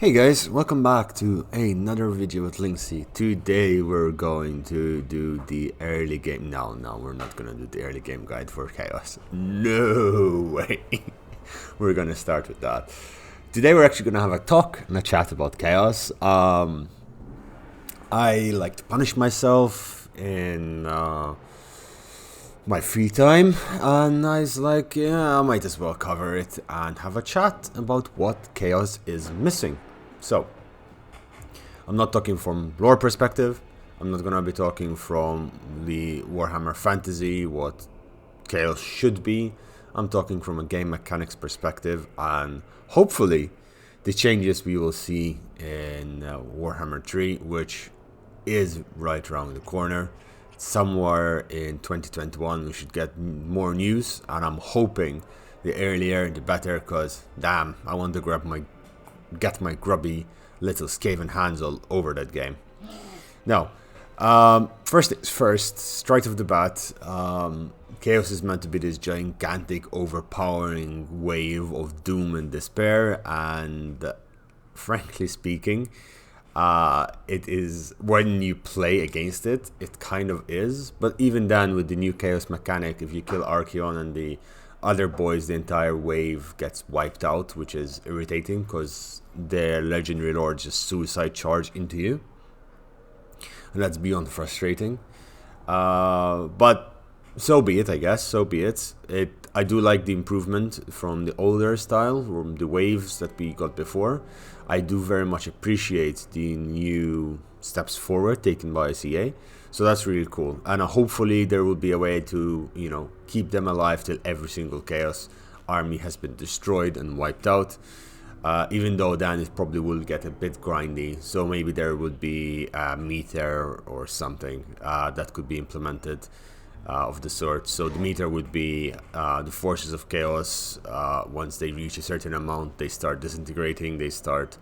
Hey guys, welcome back to another video with Linksy. Today we're going to do the early game. No, we're not gonna do the early game guide for Chaos. No way. We're gonna start with that. Today we're actually gonna have a talk and a chat about Chaos. I like to punish myself in my free time, and I was like, yeah, I might as well cover it and have a chat about what Chaos is missing. So, I'm not talking from lore perspective. I'm not gonna be talking from the Warhammer Fantasy, what Chaos should be. I'm talking from a game mechanics perspective, and hopefully the changes we will see in Warhammer 3, which is right around the corner. Somewhere in 2021 we should get more news, and I'm hoping the earlier the better, because damn, I want to get my grubby little Skaven hands all over that game. Now, first things first, straight off the bat, Chaos is meant to be this gigantic, overpowering wave of doom and despair, and frankly speaking, it is, when you play against it, it kind of is. But even then, with the new Chaos mechanic, if you kill Archaon and the other boys, the entire wave gets wiped out, which is irritating because their legendary lords just suicide charge into you, and that's beyond frustrating. But so be it, I guess. So be it. I do like the improvement from the older style, from the waves that we got before. I do very much appreciate the new steps forward taken by CA. So that's really cool. And hopefully there will be a way to, keep them alive till every single Chaos army has been destroyed and wiped out. Even though then it probably will get a bit grindy. So maybe there would be a meter or something that could be implemented of the sort. So the meter would be the forces of Chaos. Once they reach a certain amount, they start disintegrating. They start,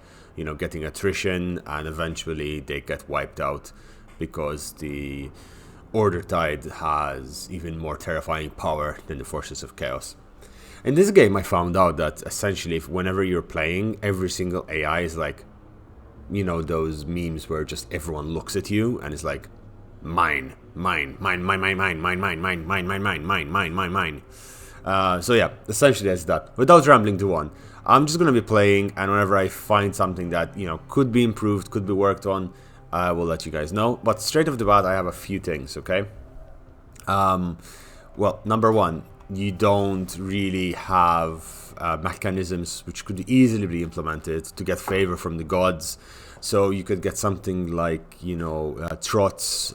getting attrition, and eventually they get wiped out, because the Order Tide has even more terrifying power than the forces of Chaos. In this game, I found out that essentially, whenever you're playing, every single AI is like, those memes where just everyone looks at you and is like, mine. So yeah, essentially that's that. Without rambling too on, I'm just gonna be playing, and whenever I find something that could be improved, could be worked on, I will let you guys know. But straight off the bat, I have a few things. Okay. Well, number one, you don't really have mechanisms which could easily be implemented to get favor from the gods. So you could get something like, Trots,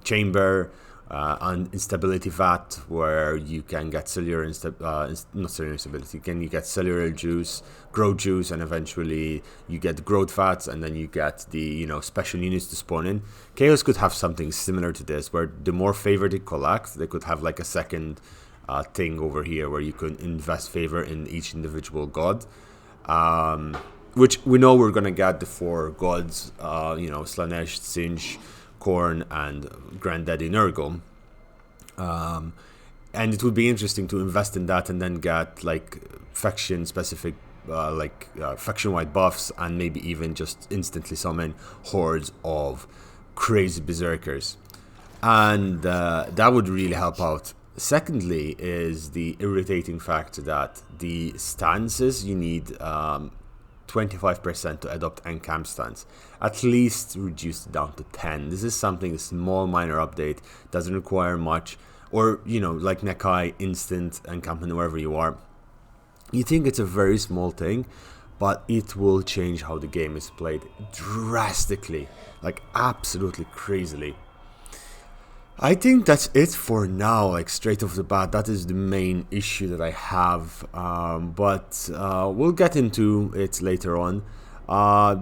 Chamber, and Instability Vat, where you can get cellular not cellular instability, you get cellular juice, growth juice, and eventually you get growth vats, and then you get the special units to spawn in. Chaos could have something similar to this, where the more favor they collect, they could have like a second thing over here where you can invest favor in each individual god. Which we know we're gonna get the four gods, Slaanesh, Tzeentch, Khorne, and Granddaddy Nurgle. And it would be interesting to invest in that and then get like faction specific, faction wide buffs, and maybe even just instantly summon hordes of crazy berserkers. And that would really help out. Secondly is the irritating fact that the stances you need 25% to adopt encamp stance. At least reduce it down to 10. This is something, a small minor update, doesn't require much. Or, like Nekai, instant encampment wherever you are. You think it's a very small thing, but it will change how the game is played drastically. Like, absolutely crazily. I think that's it for now, like straight off the bat. That is the main issue that I have, but we'll get into it later on.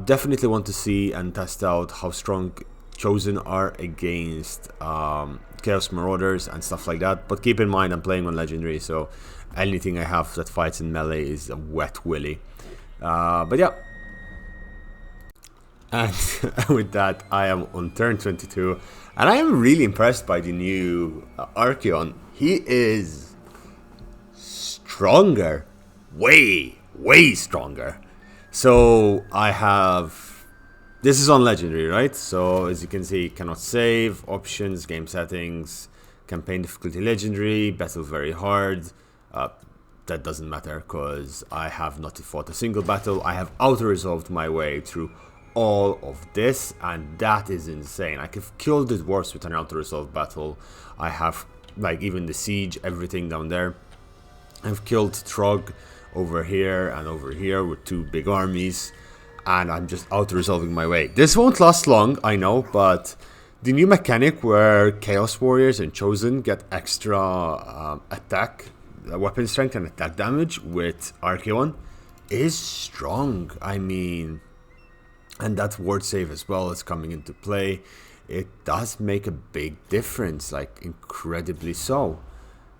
Definitely want to see and test out how strong Chosen are against Chaos Marauders and stuff like that. But keep in mind, I'm playing on Legendary, so anything I have that fights in melee is a wet willy. But yeah. And with that, I am on turn 22, and I am really impressed by the new Archaon. He is stronger, way way stronger. So I have, this is on legendary, right? So as you can see, cannot save, options, game settings, campaign difficulty legendary, battle very hard. That doesn't matter because I have not fought a single battle. I have auto-resolved my way through all of this, and that is insane. I could kill the dwarves with an auto-resolved battle. I have, like, even the siege, everything down there. I've killed Trog over here and over here with 2 big armies, and I'm just auto-resolving my way. This won't last long, I know, but the new mechanic where Chaos Warriors and Chosen get extra attack, weapon strength and attack damage with Archeon is strong. I mean, and that ward save as well is coming into play. It does make a big difference, like incredibly so.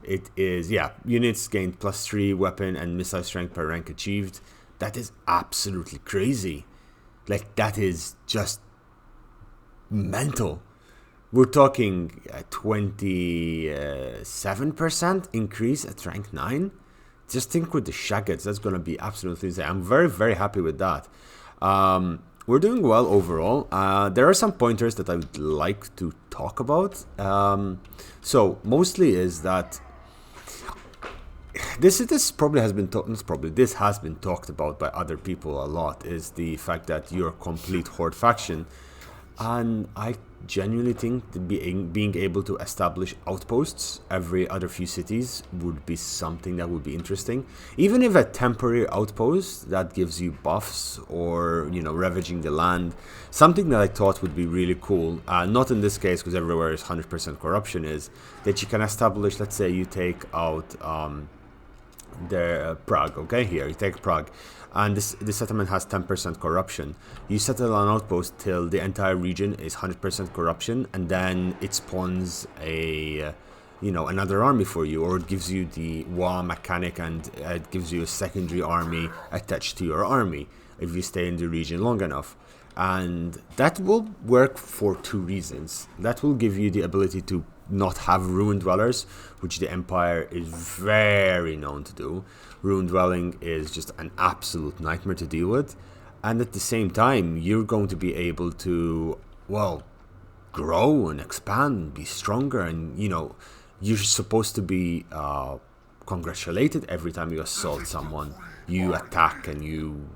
It is, yeah, units gained +3 weapon and missile strength per rank achieved. That is absolutely crazy. Like, that is just mental. We're talking 27% increase at rank 9. Just think with the Shaggets, that's going to be absolutely insane. I'm very, very happy with that. We're doing well overall. There are some pointers that I would like to talk about. So mostly is that this probably has been this has been talked about by other people a lot, is the fact that you're a complete horde faction. And I genuinely think that being able to establish outposts every other few cities would be something that would be interesting. Even if a temporary outpost that gives you buffs or, you know, ravaging the land, something that I thought would be really cool, not in this case because everywhere is 100% corruption, is that you can establish, let's say you take out the Prague, okay, here, you take Prague, and this settlement has 10% corruption. You settle an outpost till the entire region is 100% corruption, and then it spawns a, another army for you, or it gives you the WA mechanic, and it gives you a secondary army attached to your army if you stay in the region long enough. And that will work for 2 reasons. That will give you the ability to not have ruin dwellers, which the Empire is very known to do. Ruin dwelling is just an absolute nightmare to deal with, and at the same time you're going to be able to, well, grow and expand and be stronger, and you're supposed to be congratulated every time you assault someone, you attack and you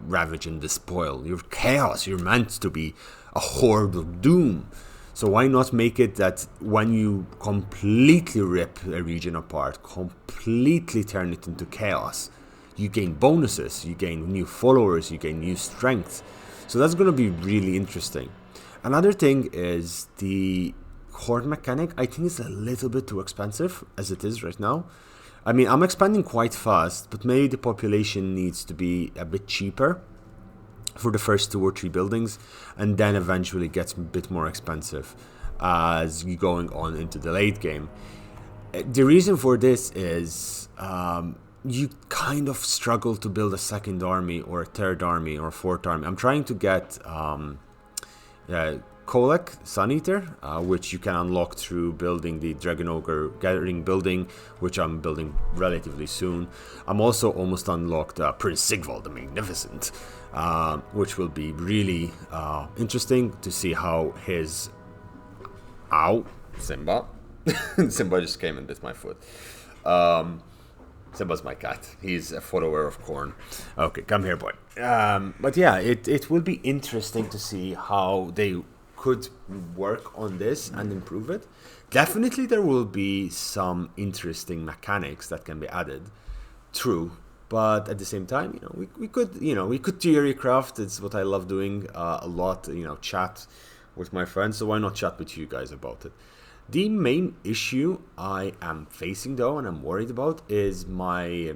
ravage and despoil. You're chaos, you're meant to be a horde of doom. So why not make it that when you completely rip a region apart, completely turn it into chaos, you gain bonuses, you gain new followers, you gain new strength. So that's going to be really interesting. Another thing is the horde mechanic. I think it's a little bit too expensive as it is right now. I mean, I'm expanding quite fast, but maybe the population needs to be a bit cheaper for the first 2 or 3 buildings, and then eventually gets a bit more expensive as you're going on into the late game. The reason for this is you kind of struggle to build a 2nd army or a 3rd army or a 4th army. I'm trying to get Kolek, Sun Eater, which you can unlock through building the Dragon Ogre Gathering building, which I'm building relatively soon. I'm also almost unlocked Prince Sigvald the Magnificent, which will be really interesting to see how his... Ow! Simba. Simba just came and bit my foot. Simba's my cat. He's a follower of Corn. Okay, come here, boy. But yeah, it will be interesting to see how they could work on this and improve it. Definitely there will be some interesting mechanics that can be added. True. But at the same time, we could theory craft. It's what I love doing a lot, chat with my friends. So why not chat with you guys about it? The main issue I am facing, though, and I'm worried about, is my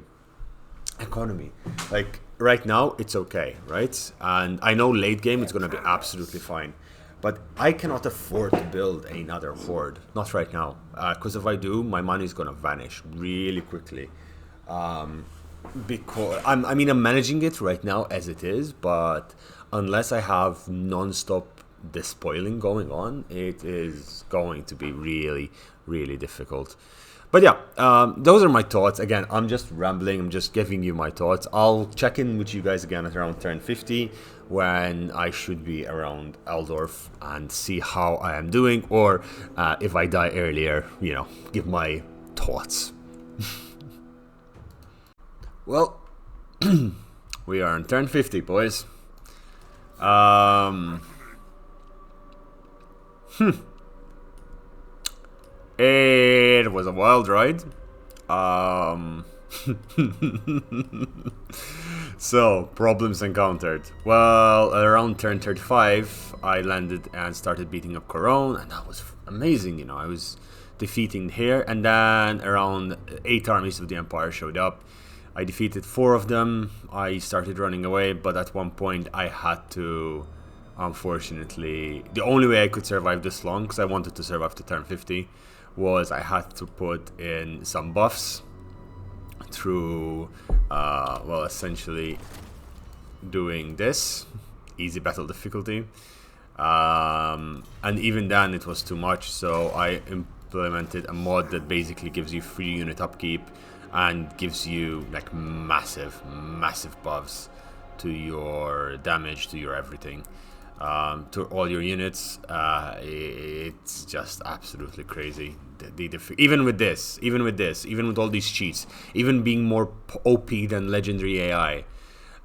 economy. Like, right now, it's okay, right? And I know late game it's going to be absolutely fine. But I cannot afford to build another horde. Not right now. Because if I do, my money is going to vanish really quickly. Because I'm managing it right now as it is, but unless I have non-stop despoiling going on, it is going to be really, really difficult. But yeah, those are my thoughts. Again, I'm just rambling. I'm just giving you my thoughts. I'll check in with you guys again at around turn 50 when I should be around Eldorf and see how I am doing, or if I die earlier, you know, give my thoughts. Well, we are on turn 50, boys. It was a wild ride. So, problems encountered. Well, around turn 35, I landed and started beating up Corone, and that was amazing, you know. I was defeating here, and then around 8 armies of the Empire showed up. I defeated 4 of them. I started running away, but at one point I had to, unfortunately, the only way I could survive this long, because I wanted to survive to turn 50, was I had to put in some buffs through, well, essentially doing this, easy battle difficulty, and even then it was too much, so I implemented a mod that basically gives you free unit upkeep and gives you like massive buffs to your damage, to your everything, to all your units. It's just absolutely crazy. Even with this, even with all these cheats, even being more OP than legendary AI,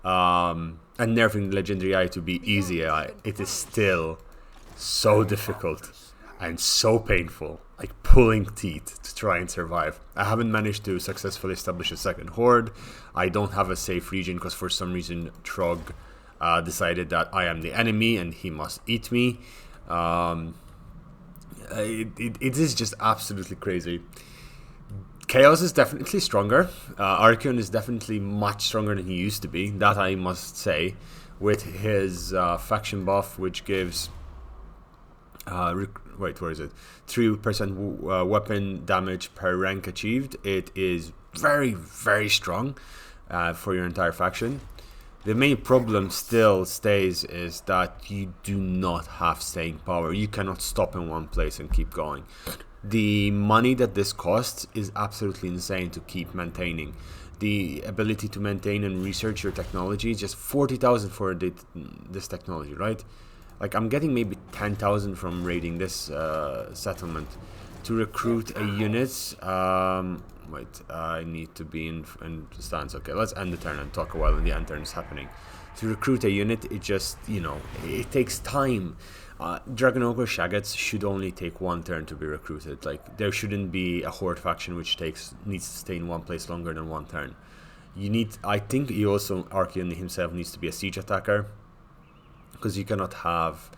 and nerfing legendary AI to be easy AI, it is still so difficult and so painful, like pulling teeth to try and survive. I haven't managed to successfully establish a second horde. I don't have a safe region because for some reason Trog decided that I am the enemy and he must eat me. It is just absolutely crazy. Chaos is definitely stronger. Archeon is definitely much stronger than he used to be, that I must say, with his faction buff, which gives wait, where is it? 3% weapon damage per rank achieved. It is very strong for your entire faction. The main problem still stays is that you do not have staying power. You cannot stop in one place and keep going. The money that this costs is absolutely insane to keep maintaining. The ability to maintain and research your technology, just 40,000 for this technology, right? Like, I'm getting maybe 10,000 from raiding this settlement. To recruit a unit, wait, I need to be in stance. Okay, let's end the turn and talk a while when the end turn is happening. To recruit a unit, it just, you know, it takes time. Dragon Ogre Shaggots should only take 1 turn to be recruited. Like, there shouldn't be a horde faction which needs to stay in one place longer than 1 turn. You need, I think he also, Archeon himself needs to be a siege attacker, because you cannot have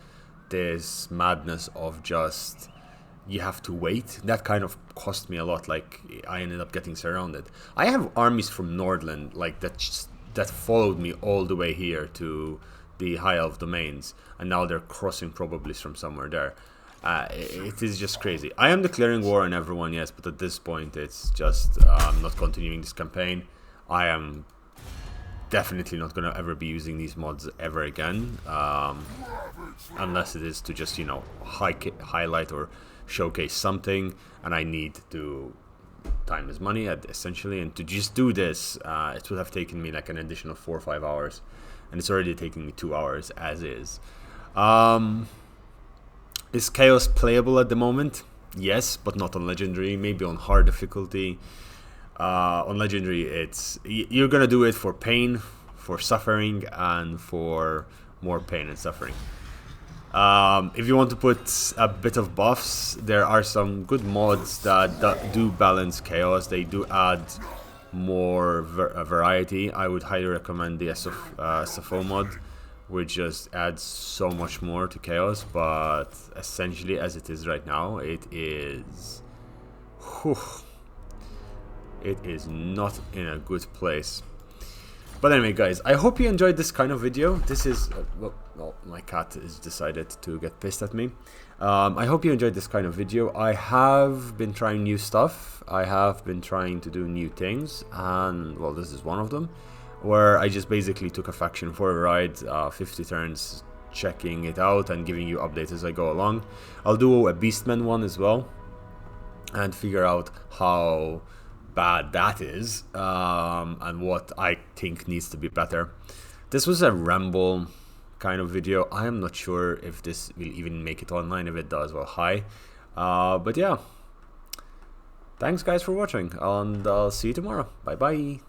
this madness of just, you have to wait. That kind of cost me a lot. Like, I ended up getting surrounded. I have armies from Nordland, like, that followed me all the way here to the High Elf domains, and now they're crossing probably from somewhere there. It is just crazy. I am declaring war on everyone, yes, but at this point it's just, I'm not continuing this campaign. I am definitely not going to ever be using these mods ever again, unless it is to just, you know, highlight or showcase something, and I need to, time is money essentially, and to just do this, it would have taken me like an additional 4 or 5 hours, and it's already taking me 2 hours as is. Is Chaos playable at the moment? Yes, but not on Legendary, maybe on hard difficulty. On Legendary, you're gonna do it for pain, for suffering, and for more pain and suffering. If you want to put a bit of buffs, there are some good mods that do balance Chaos. They do add more variety. I would highly recommend the SFO mod, which just adds so much more to Chaos, but essentially as it is right now, it is... it is not in a good place. But anyway, guys, I hope you enjoyed this kind of video. This is... well, my cat has decided to get pissed at me. I hope you enjoyed this kind of video. I have been trying new stuff. I have been trying to do new things. And, well, this is one of them, where I just basically took a faction for a ride, 50 turns, checking it out and giving you updates as I go along. I'll do a Beastman one as well. and figure out how bad that is, and what I think needs to be better. This was a ramble kind of video. I am not sure if this will even make it online. If it does, well, hi. But yeah, thanks guys for watching, and I'll see you tomorrow. Bye bye.